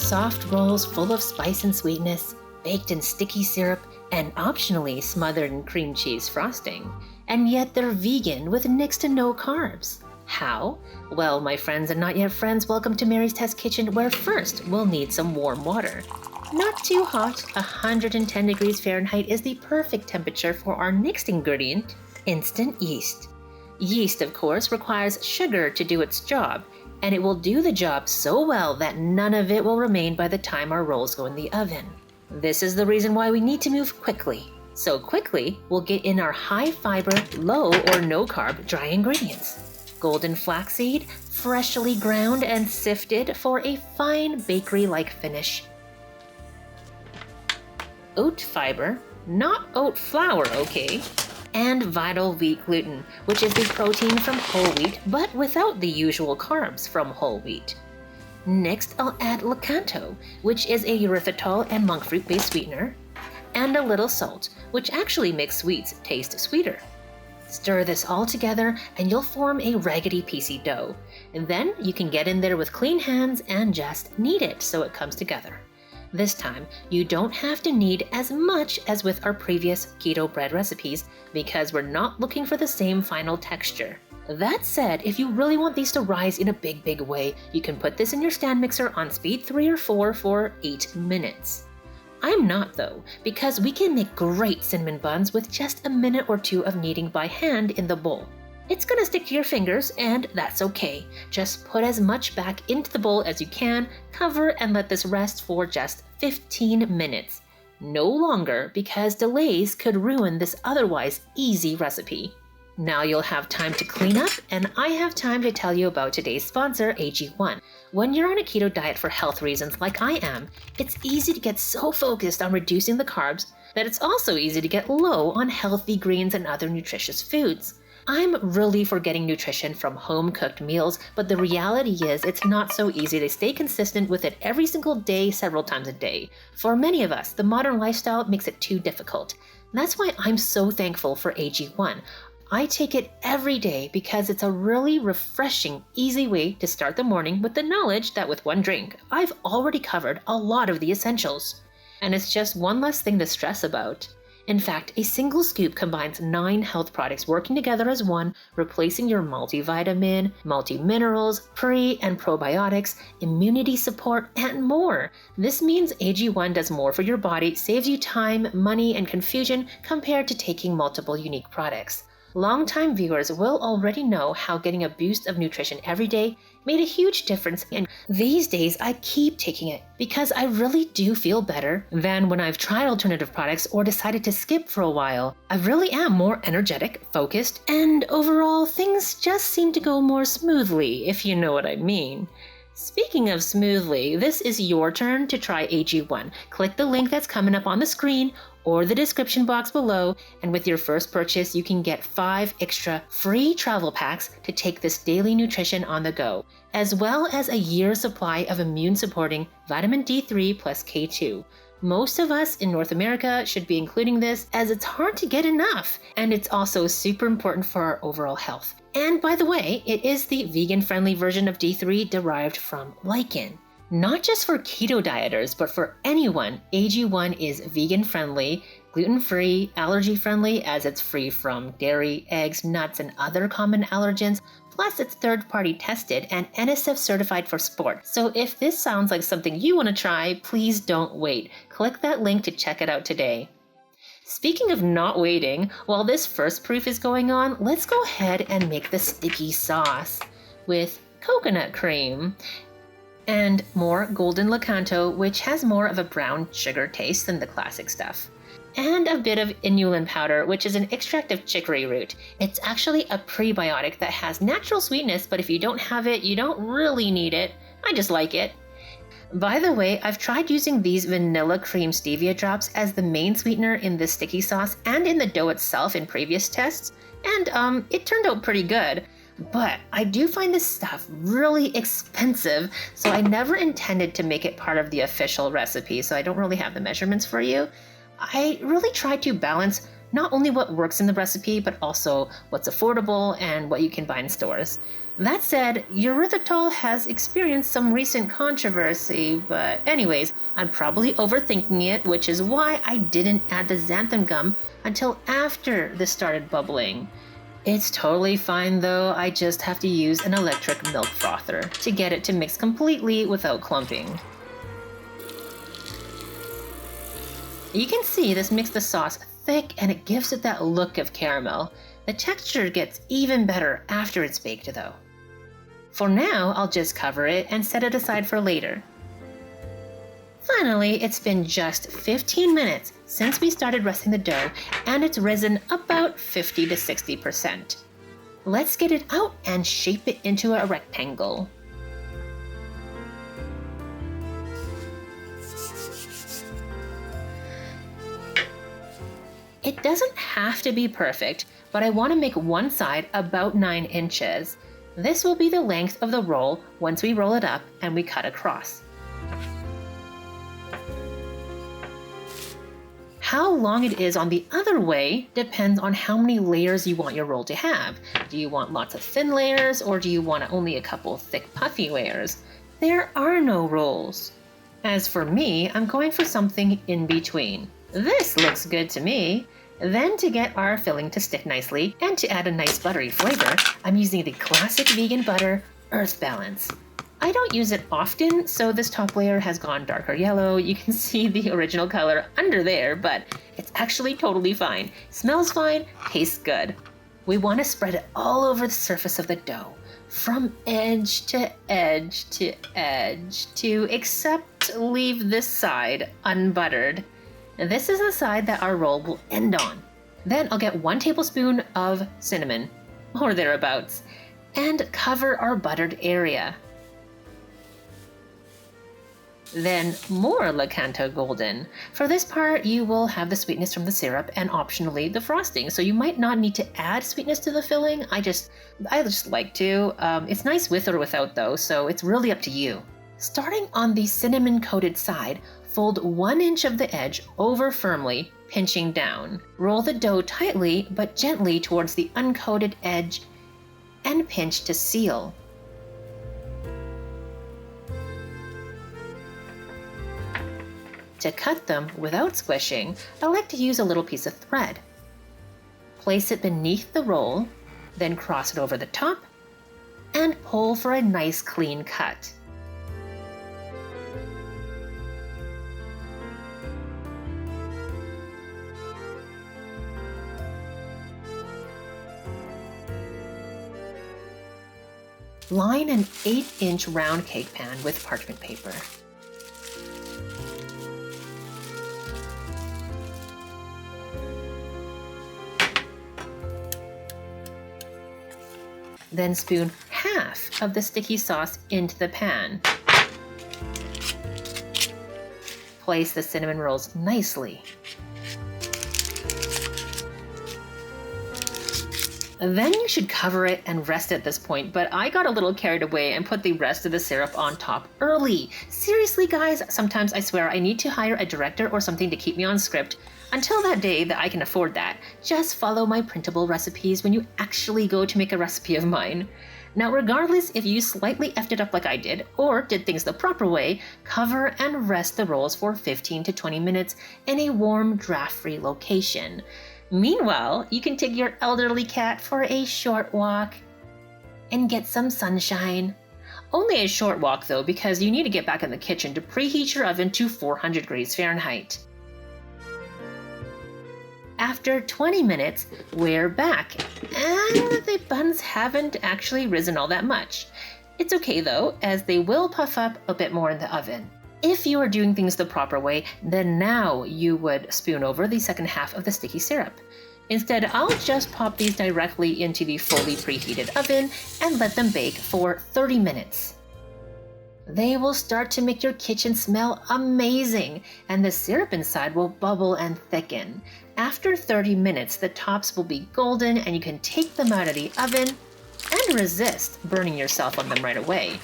soft rolls full of spice and sweetness, baked in sticky syrup, and optionally smothered in cream cheese frosting. And yet they're vegan with next to no carbs. How? Well, my friends and not yet friends, welcome to Mary's Test Kitchen, where first we'll need some warm water. Not too hot, 110 degrees Fahrenheit is the perfect temperature for our next ingredient, instant yeast. Yeast, of course, requires sugar to do its job, and it will do the job so well that none of it will remain by the time our rolls go in the oven. This is the reason why we need to move quickly. So quickly, we'll get in our high-fiber, low or no-carb dry ingredients. Golden flaxseed, freshly ground and sifted for a fine bakery-like finish. Oat fiber, not oat flour, okay? And vital wheat gluten, which is the protein from whole wheat, but without the usual carbs from whole wheat. Next, I'll add lakanto, which is a erythritol and monk fruit-based sweetener, and a little salt, which actually makes sweets taste sweeter. Stir this all together and you'll form a raggedy piecey dough. And then you can get in there with clean hands and just knead it so it comes together. This time, you don't have to knead as much as with our previous keto bread recipes because we're not looking for the same final texture. That said, if you really want these to rise in a big way, you can put this in your stand mixer on speed 3 or 4 for 8 minutes. I'm not though, because we can make great cinnamon buns with just a minute or 2 of kneading by hand in the bowl. It's gonna stick to your fingers, and that's okay. Just put as much back into the bowl as you can, cover, and let this rest for just 15 minutes. No longer, because delays could ruin this otherwise easy recipe. Now you'll have time to clean up, and I have time to tell you about today's sponsor, AG1. When you're on a keto diet for health reasons like I am, it's easy to get so focused on reducing the carbs that it's also easy to get low on healthy greens and other nutritious foods. I'm really for getting nutrition from home-cooked meals, but the reality is it's not so easy to stay consistent with it every single day, several times a day. For many of us, the modern lifestyle makes it too difficult. That's why I'm so thankful for AG1. I take it every day because it's a really refreshing, easy way to start the morning with the knowledge that with one drink, I've already covered a lot of the essentials. And it's just one less thing to stress about. In fact, a single scoop combines 9 health products working together as one, replacing your multivitamin, multiminerals, pre- and probiotics, immunity support, and more. This means AG1 does more for your body, saves you time, money, and confusion compared to taking multiple unique products. Longtime viewers will already know how getting a boost of nutrition every day made a huge difference, and these days I keep taking it because I really do feel better than when I've tried alternative products or decided to skip for a while. I really am more energetic, focused, and overall things just seem to go more smoothly, if you know what I mean. Speaking of smoothly, this is your turn to try AG1. Click the link that's coming up on the screen or the description box below, and with your first purchase, you can get 5 extra free travel packs to take this daily nutrition on the go, as well as a year's supply of immune-supporting vitamin D3 plus K2. Most of us in North America should be including this as it's hard to get enough, and it's also super important for our overall health. And by the way, it is the vegan-friendly version of D3 derived from lichen. Not just for keto dieters, but for anyone, AG1 is vegan-friendly, gluten-free, allergy-friendly as it's free from dairy, eggs, nuts, and other common allergens. Plus, it's third-party tested and NSF certified for sport. So if this sounds like something you want to try, please don't wait. Click that link to check it out today. Speaking of not waiting, while this first proof is going on, let's go ahead and make the sticky sauce with coconut cream and more golden lakanto, which has more of a brown sugar taste than the classic stuff. And a bit of inulin powder, which is an extract of chicory root. It's actually a prebiotic that has natural sweetness, but if you don't have it, you don't really need it. I just like it. By the way, I've tried using these vanilla cream stevia drops as the main sweetener in this sticky sauce and in the dough itself in previous tests, and it turned out pretty good. But I do find this stuff really expensive, so I never intended to make it part of the official recipe, so I don't really have the measurements for you. I really try to balance Not only what works in the recipe, but also what's affordable and what you can buy in stores. That said, erythritol has experienced some recent controversy, but anyways, I'm probably overthinking it, which is why I didn't add the xanthan gum until after this started bubbling. It's totally fine though, I just have to use an electric milk frother to get it to mix completely without clumping. You can see this makes the sauce thick and it gives it that look of caramel. The texture gets even better after it's baked though. For now, I'll just cover it and set it aside for later. Finally, it's been just 15 minutes since we started resting the dough and it's risen about 50 to 60%. Let's get it out and shape it into a rectangle. It doesn't have to be perfect, but I want to make one side about 9 inches. This will be the length of the roll once we roll it up and we cut across. How long it is on the other way depends on how many layers you want your roll to have. Do you want lots of thin layers or do you want only a couple thick puffy layers? There are no rules. As for me, I'm going for something in between. This looks good to me. Then to get our filling to stick nicely and to add a nice buttery flavor, I'm using the classic vegan butter, Earth Balance. I don't use it often, so this top layer has gone darker yellow. You can see the original color under there, but it's actually totally fine. Smells fine, tastes good. We want to spread it all over the surface of the dough, from edge to edge to edge, except leave this side unbuttered. This is the side that our roll will end on. Then I'll get 1 tablespoon of cinnamon, or thereabouts, and cover our buttered area. Then more Lakanto Golden. For this part, you will have the sweetness from the syrup and optionally the frosting, so you might not need to add sweetness to the filling. I just like to. It's nice with or without though, so it's really up to you. Starting on the cinnamon-coated side, fold 1 inch of the edge over firmly, pinching down. Roll the dough tightly but gently towards the uncoated edge and pinch to seal. To cut them without squishing, I like to use a little piece of thread. Place it beneath the roll, then cross it over the top, and pull for a nice clean cut. Line an 8-inch round cake pan with parchment paper. Then spoon half of the sticky sauce into the pan. Place the cinnamon rolls nicely. Then you should cover it and rest at this point, but I got a little carried away and put the rest of the syrup on top early. Seriously guys, sometimes I swear I need to hire a director or something to keep me on script. Until that day that I can afford that, just follow my printable recipes when you actually go to make a recipe of mine. Now regardless if you slightly effed it up like I did, or did things the proper way, cover and rest the rolls for 15 to 20 minutes in a warm, draft-free location. Meanwhile, you can take your elderly cat for a short walk and get some sunshine. Only a short walk though, because you need to get back in the kitchen to preheat your oven to 400 degrees Fahrenheit. After 20 minutes, we're back, and the buns haven't actually risen all that much. It's okay though, as they will puff up a bit more in the oven. If you are doing things the proper way, then now you would spoon over the second half of the sticky syrup. Instead, I'll just pop these directly into the fully preheated oven and let them bake for 30 minutes. They will start to make your kitchen smell amazing, and the syrup inside will bubble and thicken. After 30 minutes, the tops will be golden and you can take them out of the oven and resist burning yourself on them right away.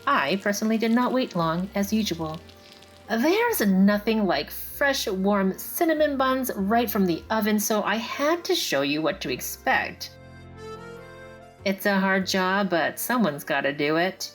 I personally did not wait long, as usual. There's nothing like fresh, warm cinnamon buns right from the oven, so I had to show you what to expect. It's a hard job, but someone's gotta do it.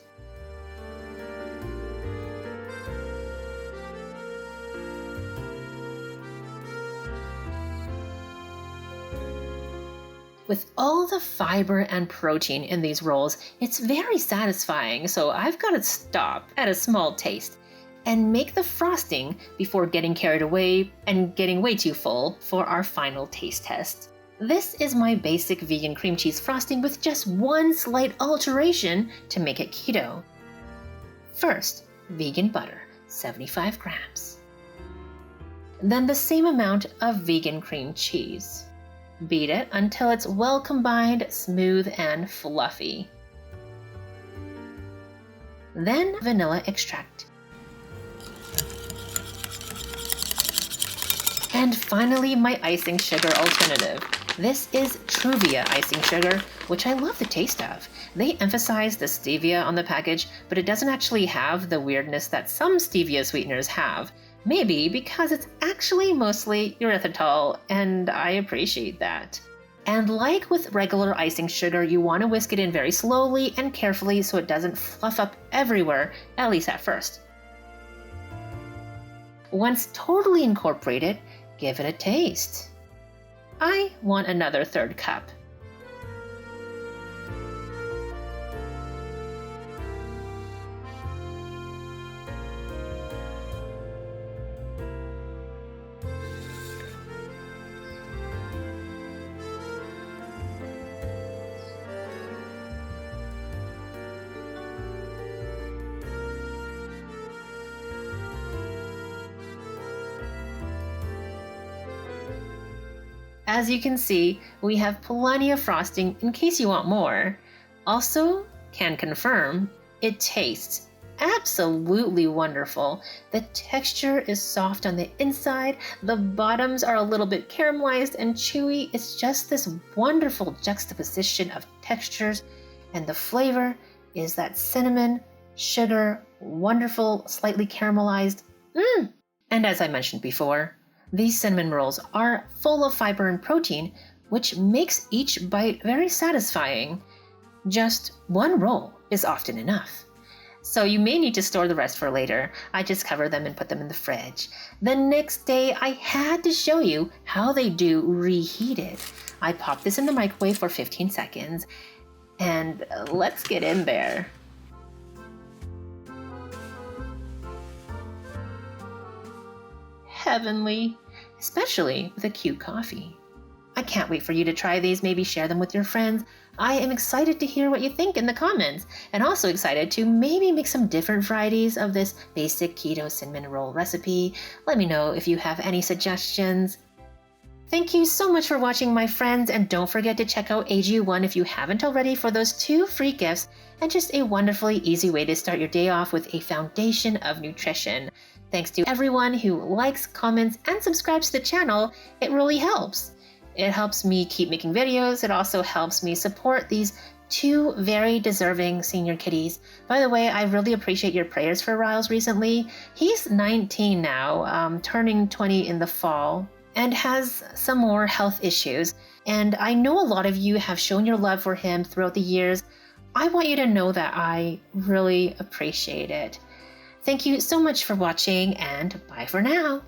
With all the fiber and protein in these rolls, it's very satisfying, so I've got to stop at a small taste and make the frosting before getting carried away and getting way too full for our final taste test. This is my basic vegan cream cheese frosting with just one slight alteration to make it keto. First, vegan butter, 75 grams. Then the same amount of vegan cream cheese. Beat it until it's well combined, smooth, and fluffy. Then vanilla extract. And finally, my icing sugar alternative. This is Truvia icing sugar, which I love the taste of. They emphasize the stevia on the package, but it doesn't actually have the weirdness that some stevia sweeteners have. Maybe because it's actually mostly erythritol, and I appreciate that. And like with regular icing sugar, you want to whisk it in very slowly and carefully so it doesn't fluff up everywhere, at least at first. Once totally incorporated, give it a taste. I want another third cup. As you can see, we have plenty of frosting in case you want more. Also, can confirm, it tastes absolutely wonderful. The texture is soft on the inside, the bottoms are a little bit caramelized and chewy. It's just this wonderful juxtaposition of textures, and the flavor is that cinnamon, sugar, wonderful, slightly caramelized. And as I mentioned before, these cinnamon rolls are full of fiber and protein, which makes each bite very satisfying. Just one roll is often enough. So you may need to store the rest for later. I just cover them and put them in the fridge. The next day, I had to show you how they do reheated. I popped this in the microwave for 15 seconds, and let's get in there. Heavenly, especially with a cute coffee. I can't wait for you to try these, maybe share them with your friends. I am excited to hear what you think in the comments, and also excited to maybe make some different varieties of this basic keto cinnamon roll recipe. Let me know if you have any suggestions. Thank you so much for watching, my friends, and don't forget to check out AG1 if you haven't already for those 2 free gifts and just a wonderfully easy way to start your day off with a foundation of nutrition. Thanks to everyone who likes, comments, and subscribes to the channel. It really helps. It helps me keep making videos. It also helps me support these 2 very deserving senior kitties. By the way, I really appreciate your prayers for Riles recently. He's 19 now, turning 20 in the fall, and has some more health issues. And I know a lot of you have shown your love for him throughout the years. I want you to know that I really appreciate it. Thank you so much for watching, and bye for now.